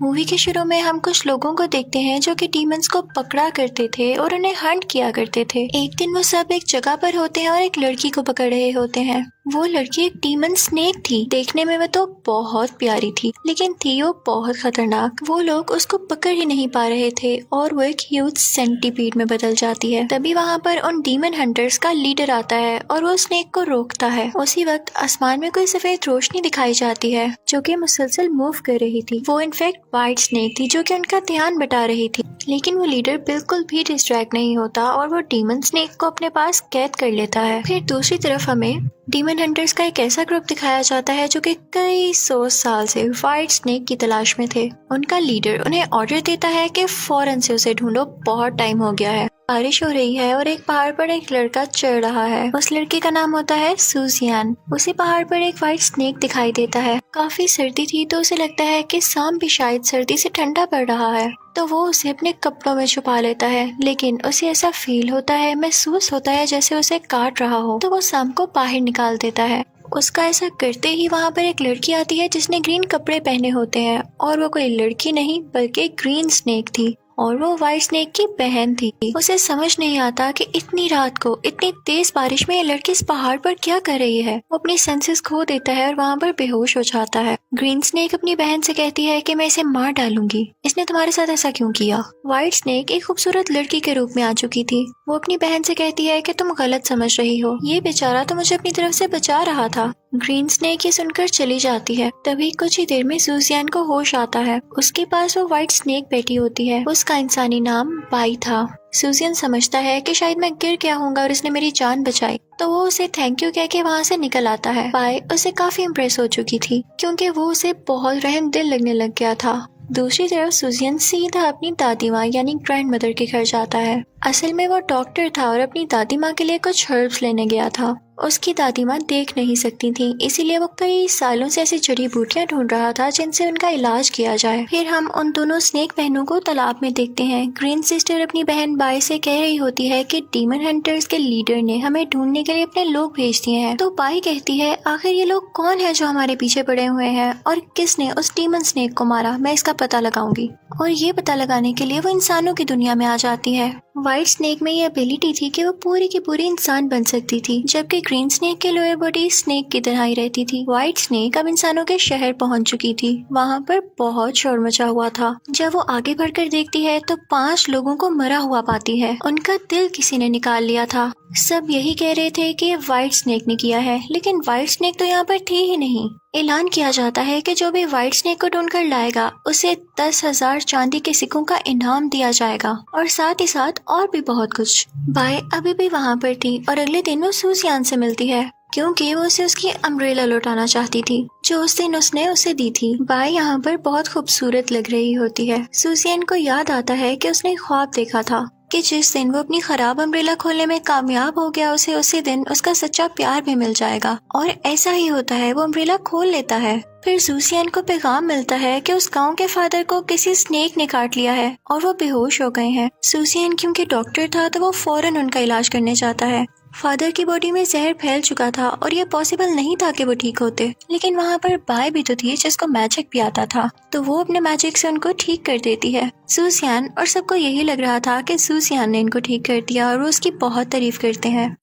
Movie के शुरू में हम कुछ लोगों को देखते हैं जो कि डीमंस को पकड़ा करते थे और उन्हें हंट किया करते थे। एक दिन वो सब एक जगह पर होते हैं और एक लड़की को पकड़ रहे होते हैं। वो लड़की एक डीमन स्नेक थी। देखने में वो तो बहुत प्यारी थी, लेकिन थी वो बहुत खतरनाक। वो लोग उसको पकड़ ही नहीं पा रहे थे और वो एक ह्यूज सेंटीपीड में बदल जाती है। तभी वहाँ पर उन डीमन हंटर्स का लीडर आता है और वो स्नेक को रोकता है। उसी वक्त आसमान में कोई सफेद रोशनी दिखाई जाती है जो कि मुसलसल मूव कर रही थी। वो इनफैक्ट व्हाइट स्नेक थी जो कि उनका ध्यान बटा रही थी, लेकिन वो लीडर बिल्कुल भी डिस्ट्रैक्ट नहीं होता और वो डीमन स्नेक को अपने पास कैद कर लेता है। फिर दूसरी तरफ हमें डीमन हंटर्स का एक ऐसा ग्रुप दिखाया जाता है जो कि कई 100 साल से व्हाइट स्नेक की तलाश में थे। उनका लीडर उन्हें ऑर्डर देता है कि फौरन से उसे ढूंढो, बहुत टाइम हो गया है। बारिश हो रही है और एक पहाड़ पर एक लड़का चढ़ रहा है। उस लड़के का नाम होता है सुजियान। उसी पहाड़ पर एक व्हाइट स्नेक दिखाई देता है। काफी सर्दी थी तो उसे लगता है कि शाम भी शायद सर्दी से ठंडा पड़ रहा है, तो वो उसे अपने कपड़ों में छुपा लेता है। लेकिन उसे ऐसा फील होता है, महसूस होता है जैसे उसे काट रहा हो, तो वो शाम को बाहर निकाल देता है। उसका ऐसा करते ही वहाँ पर एक लड़की आती है जिसने ग्रीन कपड़े पहने होते हैं, और वो कोई लड़की नहीं बल्कि ग्रीन स्नेक थी और वो व्हाइट स्नेक की बहन थी। उसे समझ नहीं आता कि इतनी रात को इतनी तेज बारिश में ये लड़की इस पहाड़ पर क्या कर रही है। वो अपनी सेंसेस खो देता है और वहाँ पर बेहोश हो जाता है। ग्रीन स्नेक अपनी बहन से कहती है कि मैं इसे मार डालूंगी, इसने तुम्हारे साथ ऐसा क्यों किया। व्हाइट स्नेक एक खूबसूरत लड़की के रूप में आ चुकी थी। वो अपनी बहन से कहती है कि तुम गलत समझ रही हो, ये बेचारा तो मुझे अपनी तरफ से बचा रहा था। ग्रीन स्नेक ये सुनकर चली जाती है। तभी कुछ ही देर में सुजियान को होश आता है। उसके पास वो व्हाइट स्नेक बैठी होती है। उसका इंसानी नाम बाई था। सुजियान समझता है कि शायद मैं गिर गया होऊंगा और इसने मेरी जान बचाई, तो वो उसे थैंक यू कह के वहाँ से निकल आता है। बाई उसे काफी इम्प्रेस हो चुकी थी क्योंकि वो उसे बहुत रहम दिल लगने लग गया था। दूसरी तरफ सुजियान सीधा अपनी दादी माँ यानी ग्रैंड मदर के घर जाता है। असल में वो डॉक्टर था और अपनी दादी माँ के लिए कुछ हर्ब्स लेने गया था। उसकी दादी माँ देख नहीं सकती थी, इसीलिए वो कई सालों से ऐसी जड़ी बूटियां ढूंढ रहा था जिनसे उनका इलाज किया जाए। फिर हम उन दोनों स्नेक बहनों को तालाब में देखते हैं। ग्रीन सिस्टर अपनी बहन बाई से कह रही होती है कि डीमन हंटर्स के लीडर ने हमें ढूंढने के लिए अपने लोग भेज दिए हैं। तो बाई कहती है आखिर ये लोग कौन है जो हमारे पीछे पड़े हुए हैं और किसने उस डीमन स्नेक को मारा, मैं इसका पता लगाऊंगी। और ये पता लगाने के लिए वो इंसानों की दुनिया में आ जाती है। व्हाइट स्नेक में ये एबिलिटी थी कि वो पूरी की पूरी इंसान बन सकती थी, जबकि ग्रीन स्नेक के लोअर बॉडी स्नेक की तरह ही रहती थी। व्हाइट स्नेक अब इंसानों के शहर पहुंच चुकी थी। वहाँ पर बहुत शोर मचा हुआ था। जब वो आगे बढ़कर देखती है तो 5 लोगों को मरा हुआ पाती है। उनका दिल किसी ने निकाल लिया था। सब यही कह रहे थे कि ये व्हाइट स्नेक ने किया है, लेकिन व्हाइट स्नेक तो यहाँ पर थी ही नहीं। ऐलान किया जाता है कि जो भी व्हाइट स्नेक को ढूंढ कर लाएगा उसे 10,000 चांदी के सिक्कों का इनाम दिया जाएगा और साथ ही साथ और भी बहुत कुछ। बाई अभी भी वहाँ पर थी और अगले दिन वो सुजियान से मिलती है क्योंकि वो उसे उसकी अम्ब्रेला लौटाना चाहती थी जो उस दिन उसने उसे दी थी। बाई यहाँ पर बहुत खूबसूरत लग रही होती है। सुजियान को याद आता है कि उसने ख्वाब देखा था कि जिस दिन वो अपनी खराब अम्ब्रेला खोलने में कामयाब हो गया उसे उसी दिन उसका सच्चा प्यार भी मिल जाएगा। और ऐसा ही होता है, वो अम्ब्रेला खोल लेता है। फिर सुजियान को पैगाम मिलता है कि उस गांव के फादर को किसी स्नेक ने काट लिया है और वो बेहोश हो गए हैं। सुजियान क्योंकि डॉक्टर था तो वो फौरन उनका इलाज करने जाता है। फादर की बॉडी में जहर फैल चुका था और ये पॉसिबल नहीं था कि वो ठीक होते, लेकिन वहाँ पर बाई भी तो थी जिसको मैजिक भी आता था, तो वो अपने मैजिक से उनको ठीक कर देती है। सुजियान और सबको यही लग रहा था कि सुजियान ने इनको ठीक कर दिया और वो उसकी बहुत तारीफ करते हैं।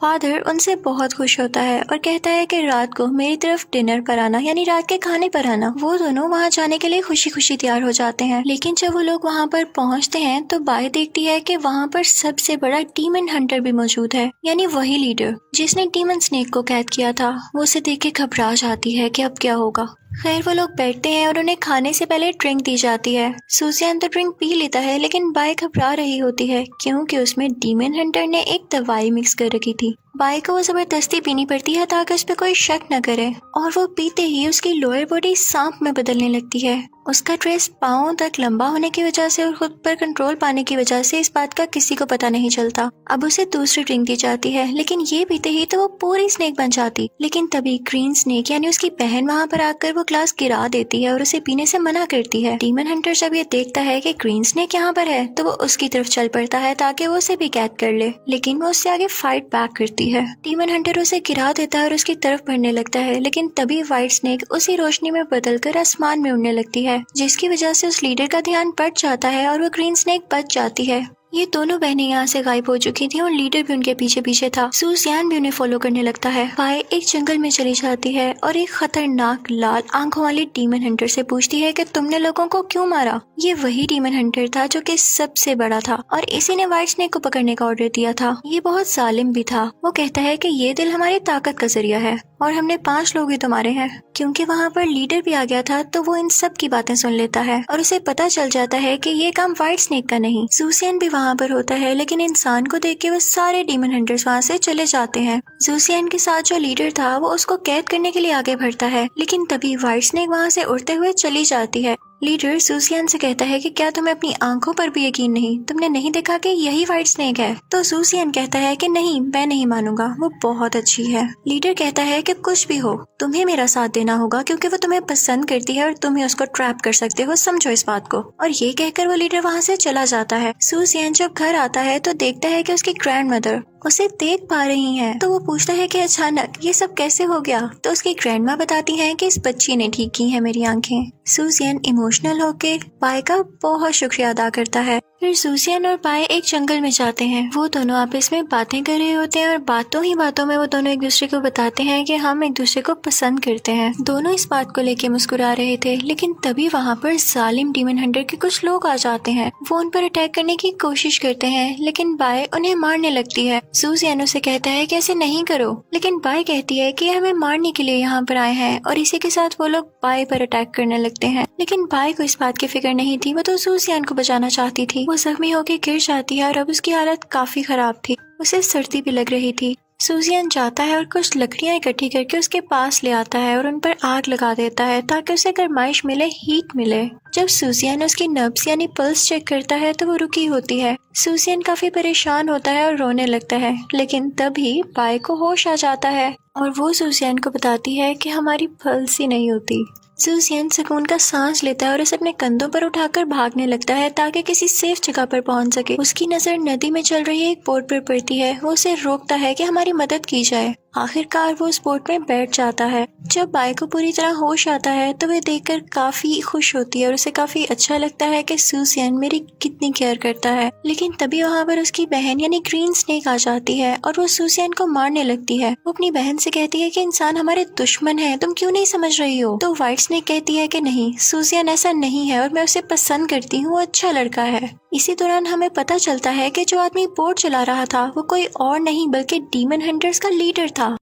फादर उनसे बहुत खुश होता है और कहता है कि रात को मेरी तरफ डिनर पर आना, यानी रात के खाने पर आना। वो दोनों वहाँ जाने के लिए खुशी खुशी तैयार हो जाते हैं। लेकिन जब वो लोग वहाँ पर पहुँचते हैं तो बाई देखती है कि वहाँ पर सबसे बड़ा डीमन हंटर भी मौजूद है, यानी वही लीडर जिसने डीमन स्नेक को कैद किया था। वो उसे देख के घबरा जाती है कि अब क्या होगा। खैर वो लोग बैठते हैं और उन्हें खाने से पहले ड्रिंक दी जाती है। सुजियान तो ड्रिंक पी लेता है, लेकिन बाई घबरा रही होती है क्योंकि उसमें डीमन हंटर ने एक दवाई मिक्स कर रखी थी। बाई को वो जबरदस्ती पीनी पड़ती है ताकि उस पर कोई शक न करे, और वो पीते ही उसकी लोअर बॉडी सांप में बदलने लगती है। उसका ड्रेस पाँव तक लंबा होने की वजह से और खुद पर कंट्रोल पाने की वजह से इस बात का किसी को पता नहीं चलता। अब उसे दूसरी ड्रिंक दी जाती है, लेकिन ये पीते ही तो वो पूरी स्नेक बन जाती। लेकिन तभी ग्रीन स्नेक यानी उसकी बहन वहाँ पर आकर वो ग्लास गिरा देती है और उसे पीने से मना करती है। डीमन हंटर जब ये देखता है कि ग्रीन स्नेक यहाँ पर है तो वो उसकी तरफ चल पड़ता है ताकि वो उसे भी कैद कर ले, लेकिन वो उससे आगे फाइट बैक करती होती है। डीमन हंटर उसे गिरा देता है और उसकी तरफ बढ़ने लगता है, लेकिन तभी व्हाइट स्नेक उसी रोशनी में बदलकर आसमान में उड़ने लगती है, जिसकी वजह से उस लीडर का ध्यान बढ़ जाता है और वो ग्रीन स्नेक बच जाती है। ये दोनों बहनें यहाँ से गायब हो चुकी थी और लीडर भी उनके पीछे पीछे था। सूसियान भी उन्हें फॉलो करने लगता है। पाए एक जंगल में चली जाती है और एक खतरनाक लाल आंखों वाली डीमन हंटर से पूछती है कि तुमने लोगों को क्यों मारा। ये वही डीमन हंटर था जो कि सबसे बड़ा था और इसी ने व्हाइट स्नेक को पकड़ने का ऑर्डर दिया था। ये बहुत जालिम भी था। वो कहता है कि ये दिल हमारी ताकत का जरिया है और हमने 5 लोग ही तो मारे हैं। क्योंकि वहाँ पर लीडर भी आ गया था तो वो इन सब की बातें सुन लेता है और उसे पता चल जाता है कि ये काम व्हाइट स्नेक का नहीं, सूसियन भी वहाँ पर होता है। लेकिन इंसान को देख के वो सारे डीमन हंटर्स वहाँ से चले जाते हैं। सूसियन के साथ जो लीडर था वो उसको कैद करने के लिए आगे बढ़ता है, लेकिन तभी व्हाइट स्नेक वहाँ से उड़ते हुए चली जाती है। लीडर सूसियन से कहता है कि क्या तुम्हें अपनी आंखों पर भी यकीन नहीं? तुमने नहीं देखा कि यही व्हाइट स्नेक है? तो सूसियन कहता है कि नहीं, मैं नहीं मानूंगा, वो बहुत अच्छी है। लीडर कहता है कि कुछ भी हो तुम्हें मेरा साथ देना होगा क्योंकि वो तुम्हें पसंद करती है और तुम ही उसको ट्रैप कर सकते हो, समझो इस बात को। और ये कहकर वो लीडर वहाँ से चला जाता है। सूसियन जब घर आता है तो देखता है कि उसकी ग्रैंडमदर उसे देख पा रही हैं। तो वो पूछता है कि अचानक ये सब कैसे हो गया। तो उसकी ग्रैंडमा बताती हैं कि इस बच्ची ने ठीक की है मेरी आंखें। सूसियन इमोशनल होके पाए का बहुत शुक्रिया अदा करता है। फिर सूसियन और पाए एक जंगल में जाते हैं। वो दोनों आपस में बातें कर रहे होते हैं और बातों ही बातों में वो दोनों एक दूसरे को बताते हैं कि हम एक दूसरे को पसंद करते हैं। दोनों इस बात को लेके मुस्कुरा रहे थे, लेकिन तभी वहाँ पर जालिम डीमन हंटर के कुछ लोग आ जाते हैं। वो उन पर अटैक करने की कोशिश करते हैं, लेकिन बाय उन्हें मारने लगती है। सूसियन उसे कहता है कि ऐसे नहीं करो, लेकिन बाय कहती है कि हमें मारने के लिए यहाँ पर आए हैं और इसी के साथ वो लोग बाय पर अटैक करने लगते हैं। लेकिन बाय को इस बात की फिक्र नहीं थी, वो तो सूसियन को बचाना चाहती थी। वो जख्मी होकर गिर जाती है और अब उसकी हालत काफी खराब थी। उसे सर्दी भी लग रही थी। सूसियन जाता है और कुछ लकड़ियां इकट्ठी करके उसके पास ले आता है और उन पर आग लगा देता है ताकि उसे गर्माइश मिले, हीट मिले। जब सूसियन उसकी नब्ज यानी पल्स चेक करता है तो वो रुकी होती है। सूसियन काफी परेशान होता है और रोने लगता है, लेकिन तभी बाय को होश आ जाता है और वो सूसियन को बताती है कि हमारी पल्स ही नहीं होती। सूसियन सुकून का सांस लेता है और उसे अपने कंधों पर उठाकर भागने लगता है ताकि किसी सेफ जगह पर पहुंच सके। उसकी नजर नदी में चल रही एक बोट पर पड़ती है। वो उसे रोकता है कि हमारी मदद की जाए। आखिरकार वो उस बोट में बैठ जाता है। जब बाय को पूरी तरह होश आता है तो वह देखकर काफी खुश होती है और उसे काफी अच्छा लगता है कि सूसियन मेरी कितनी केयर करता है। लेकिन तभी वहाँ पर उसकी बहन यानी ग्रीन स्नेक आ जाती है और वो सूसियन को मारने लगती है। वो अपनी बहन से कहती है कि इंसान हमारे दुश्मन है, तुम क्यों नहीं समझ रही हो? तो व्हाइट स्नेक कहती है कि नहीं, सूसियन ऐसा नहीं है और मैं उसे पसंद करती हूँ, वो अच्छा लड़का है। इसी दौरान हमें पता चलता है कि जो आदमी बोट चला रहा था वो कोई और नहीं बल्कि डीमन हंटर्स का लीडर था।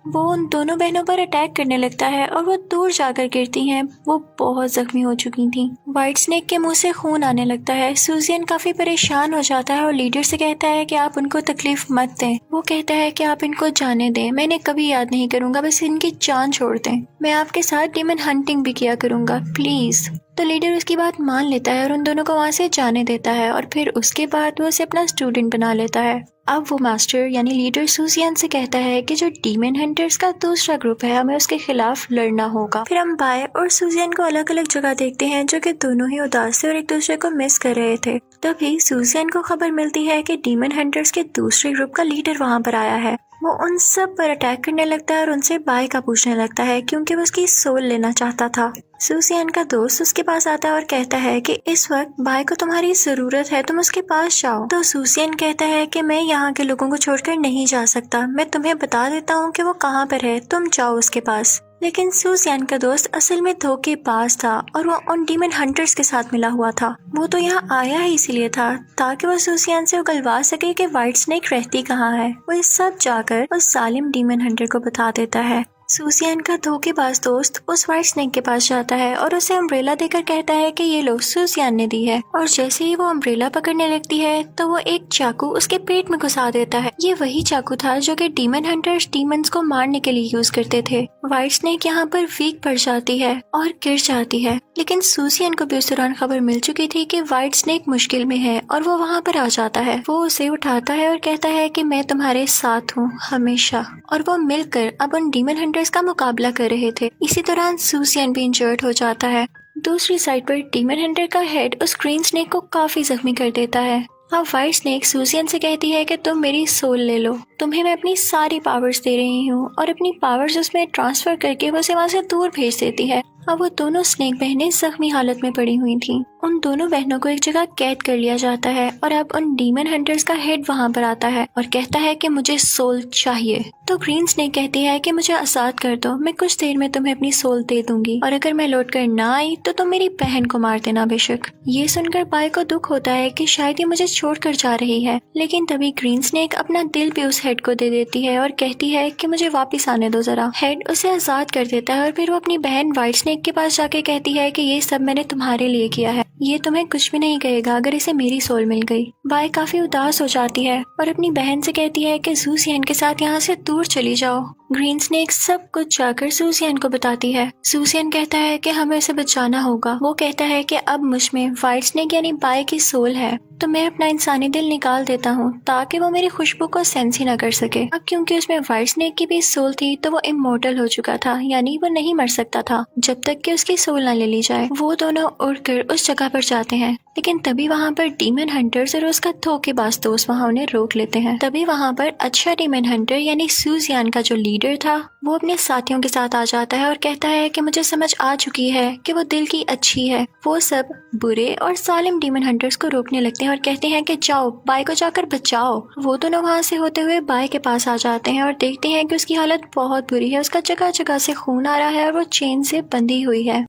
वो उन दोनों बहनों पर अटैक करने लगता है और वो दूर जाकर गिरती हैं। वो बहुत जख्मी हो चुकी थी। व्हाइट स्नेक के मुंह से खून आने लगता है। सूसियन काफी परेशान हो जाता है और लीडर से कहता है कि आप उनको तकलीफ मत दें। वो कहता है कि आप इनको जाने दें, मैं इन्हें कभी याद नहीं करूंगा, बस इनकी जान छोड़ दें। मैं आपके साथ डीमन हंटिंग भी किया करूंगा, प्लीज। तो लीडर उसकी बात मान लेता है और उन दोनों को वहाँ से जाने देता है और फिर उसके बाद वो उसे अपना स्टूडेंट बना लेता है। अब वो मास्टर यानी लीडर सूसियन से कहता है कि जो डीमन हंटर्स का दूसरा ग्रुप है हमें उसके खिलाफ लड़ना होगा। फिर हम बाय और सूसियन को अलग अलग जगह देखते हैं जो कि दोनों ही उदास थे और एक दूसरे को मिस कर रहे थे। तभी सूसियन को खबर मिलती है कि डीमन हंटर्स के दूसरे ग्रुप का लीडर वहाँ पर आया है। वो उन सब पर अटैक करने लगता है और उनसे बाय का पूछने लगता है क्योंकि वो उसकी सोल लेना चाहता था। सूसियन का दोस्त उसके पास आता है और कहता है कि इस वक्त बाय को तुम्हारी जरूरत है, तुम उसके पास जाओ। तो सूसियन कहता है कि मैं यहाँ के लोगों को छोड़कर नहीं जा सकता, मैं तुम्हें बता देता हूँ कि वो कहाँ पर है, तुम जाओ उसके पास। लेकिन सूसियन का दोस्त असल में धोखेबाज था और वो उन डीमन हंटर्स के साथ मिला हुआ था। वो तो यहाँ आया ही इसीलिए था ताकि वो सूसियन से उगलवा सके कि व्हाइट स्नेक रहती कहाँ है। वो ये सब जाकर उस जालिम डीमन हंटर को बता देता है। सूसियन का धोखेबाज दोस्त उस व्हाइट स्नेक के पास जाता है और उसे अम्ब्रेला देकर कहता है कि ये लो, सूसियन ने दी है। और जैसे ही वो अम्ब्रेला पकड़ने लगती है तो वो एक चाकू उसके पेट में घुसा देता है। ये वही चाकू था जो कि डीमन हंटर्स डीमंस को मारने के लिए यूज करते थे। व्हाइट स्नेक यहाँ पर वीक पड़ जाती है और गिर जाती है, लेकिन सूसियन को भी उस दौरान खबर मिल चुकी थी कि व्हाइट स्नेक मुश्किल में है और वो वहाँ पर आ जाता है। वो उसे उठाता है और कहता है कि मैं तुम्हारे साथ हूँ हमेशा। और वो मिलकर अब उन डीमन हंटर्स का मुकाबला कर रहे थे। इसी दौरान सूसियन भी इंजर्ड हो जाता है। दूसरी साइड पर डीमन हंटर का हेड उस ग्रीन स्नेक को काफी जख्मी कर देता है। अब व्हाइट स्नेक सूजियन से कहती है कि तुम मेरी सोल ले लो, तुम्हें मैं अपनी सारी पावर्स दे रही हूँ, और अपनी पावर्स उसमें ट्रांसफर करके वो उसे वहाँ से दूर भेज देती है। अब वो दोनों स्नेक बहनें जख्मी हालत में पड़ी हुई थीं। उन दोनों बहनों को एक जगह कैद कर लिया जाता है और अब उन डीमन हंटर्स का हेड वहाँ पर आता है और कहता है कि मुझे सोल चाहिए। तो ग्रीन स्नेक कहती है कि मुझे आजाद कर दो, मैं कुछ देर में तुम्हें अपनी सोल दे दूंगी, और अगर मैं लौट कर ना आई तो तुम मेरी बहन को मार देना बेशक। ये सुनकर बाय को दुख होता है कि शायद ये मुझे छोड़कर जा रही है, लेकिन तभी ग्रीन स्नेक अपना दिल भी उस हेड को दे देती है और कहती है कि मुझे वापस आने दो जरा। हेड उसे आजाद कर देता है और फिर वो अपनी बहन व्हाइट स्नेक के पास जाके कहती है कि ये सब मैंने तुम्हारे लिए किया है, ये तुम्हें कुछ भी नहीं कहेगा अगर इसे मेरी सोल मिल गई। बाय काफी उदास हो जाती है और अपनी बहन से कहती है कि सूजियन के साथ यहाँ से दूर चली जाओ। ग्रीन स्नेक सब कुछ जाकर सूजियन को बताती है। सूजियन कहता है कि हमें उसे बचाना होगा। वो कहता है कि अब मुझ में व्हाइट स्नेक यानी बाय की सोल है, तो मैं अपना इंसानी दिल निकाल देता हूँ ताकि वो मेरी खुशबू को सेंस ही ना कर सके। अब क्योंकि उसमें व्हाइट स्नेक की भी सोल थी तो वो इमोर्टल हो चुका था, यानी वो नहीं मर सकता था जब तक कि उसकी सोल ना ले ली जाए। वो दोनों उड़कर उस जगह पर जाते हैं, लेकिन तभी वहाँ पर डीमन हंटर्स और उसका धोखेबाज दोस्त वहाँ उन्हें रोक लेते हैं। तभी वहाँ पर अच्छा डीमन हंटर यानी सूजियन का जो लीडर था वो अपने साथियों के साथ आ जाता है और कहता है कि मुझे समझ आ चुकी है कि वो दिल की अच्छी है। वो सब बुरे और जालिम डीमन हंटर्स को रोकने लगते हैं और कहते हैं कि जाओ बाय को जाकर बचाओ। वो दोनों वहाँ से होते हुए बाय के पास आ जाते हैं और देखते हैं कि उसकी हालत बहुत बुरी है, उसका जगह जगह से खून आ रहा है और वो चेन से बंधी हुई है।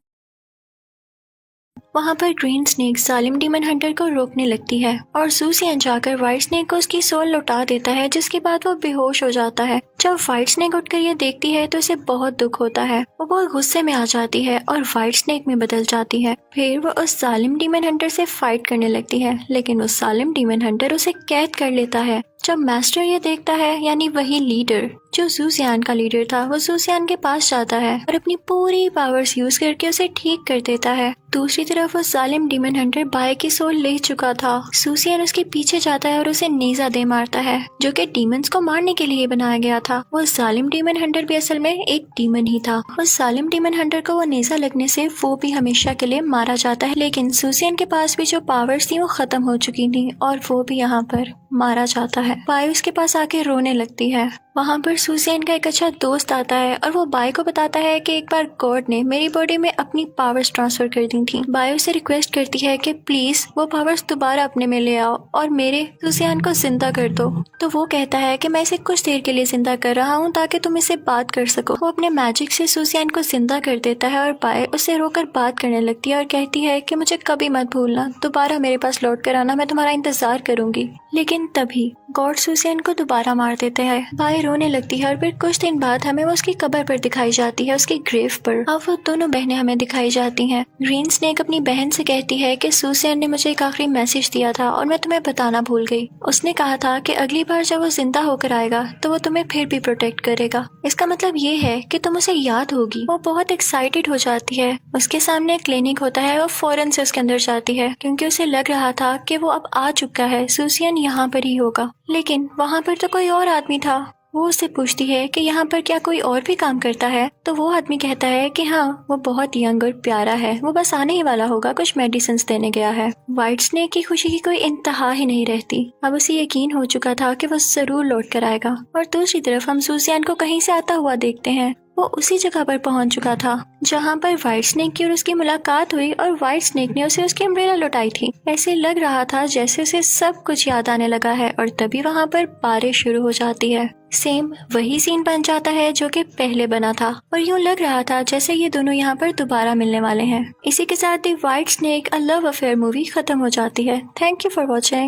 वहाँ पर ग्रीन स्नेक जालिम डीमन हंटर को रोकने लगती है और सूजियन जाकर व्हाइट स्नेक को उसकी सोल लौटा देता है, जिसके बाद वो बेहोश हो जाता है। जब व्हाइट स्नेक उठकर ये देखती है तो उसे बहुत दुख होता है। वो बहुत गुस्से में आ जाती है और व्हाइट स्नेक में बदल जाती है। फिर वो उस जालिम डीमन हंटर से फाइट करने लगती है, लेकिन उस जालिम डीमन हंटर उसे कैद कर लेता है। जब मास्टर ये देखता है, यानी वही लीडर जो सूजियन का लीडर था, वो सूजियन के पास जाता है और अपनी पूरी पावर्स यूज करके उसे ठीक कर देता है। दूसरी तरफ वो जालिम डीमन हंटर बाय की सोल ले चुका था। सूजियन उसके पीछे जाता है और उसे नेजा दे मारता है, जो कि डीमंस को मारने के लिए बनाया गया था। वो जालिम डीमन हंटर भी असल में एक डीमन ही था। उस जालिम डीमन हंटर को वो नेजा लगने से वो भी हमेशा के लिए मारा जाता है, लेकिन सूजियन के पास भी जो पावर्स थी वो खत्म हो चुकी थी और वो भी यहाँ पर मारा जाता है। बाय उसके पास आके रोने लगती है। वहाँ पर सूजियन का एक अच्छा दोस्त आता है और वो बाय को बताता है कि एक बार गॉड ने मेरी बॉडी में अपनी पावर्स ट्रांसफर कर दी थी। बाय उसे रिक्वेस्ट करती है कि प्लीज वो पावर्स दोबारा अपने में ले आओ और मेरे सूजियन को जिंदा कर दो। तो वो कहता है कि मैं इसे कुछ देर के लिए जिंदा कर रहा हूँ ताकि तुम इसे बात कर सको। वो अपने मैजिक से सूजियन को जिंदा कर देता है और बाय उसे रोकर बात करने लगती है और कहती है कि मुझे कभी मत भूलना, दोबारा मेरे पास लौट कर आना, मैं तुम्हारा इंतजार करूंगी। लेकिन तभी गॉड सूजियन को दोबारा मार देते हैं। बाय रोने लगती है और फिर कुछ दिन बाद हमें वो उसकी कब्र पर दिखाई जाती है, उसकी ग्रेव पर। अब वो दोनों बहनें हमें दिखाई जाती हैं। ग्रीन स्नेक अपनी बहन से कहती है कि सूजियन ने मुझे एक आखिरी मैसेज दिया था और मैं तुम्हें बताना भूल गई। उसने कहा था कि अगली बार जब वो जिंदा होकर आएगा तो वो तुम्हें फिर भी प्रोटेक्ट करेगा। इसका मतलब ये है कि तुम उसे याद होगी। वो बहुत एक्साइटेड हो जाती है। उसके सामने एक क्लिनिक होता है, वो फौरन से उसके अंदर जाती है क्योंकि उसे लग रहा था कि वो अब आ चुका है, सूजियन यहाँ पर ही होगा। लेकिन वहाँ पर तो कोई और आदमी था। वो उससे पूछती है कि यहाँ पर क्या कोई और भी काम करता है, तो वो आदमी कहता है कि हाँ, वो बहुत यंग और प्यारा है, वो बस आने ही वाला होगा, कुछ मेडिसिन देने गया है। व्हाइट स्नेक की खुशी की कोई इंतहा ही नहीं रहती। अब उसे यकीन हो चुका था कि वो जरूर लौट कर आएगा। और दूसरी तरफ हम सूजियन को कहीं से आता हुआ देखते हैं। वो उसी जगह पर पहुंच चुका था जहां पर व्हाइट स्नेक की और उसकी मुलाकात हुई और व्हाइट स्नेक ने उसे उसकी अम्ब्रेला लौटाई थी। ऐसे लग रहा था जैसे उसे सब कुछ याद आने लगा है और तभी वहां पर बारिश शुरू हो जाती है। सेम वही सीन बन जाता है जो कि पहले बना था और यूं लग रहा था जैसे ये दोनों यहाँ पर दोबारा मिलने वाले हैं। इसी के साथ ही white snake a love affair movie खत्म हो जाती है। Thank you for watching.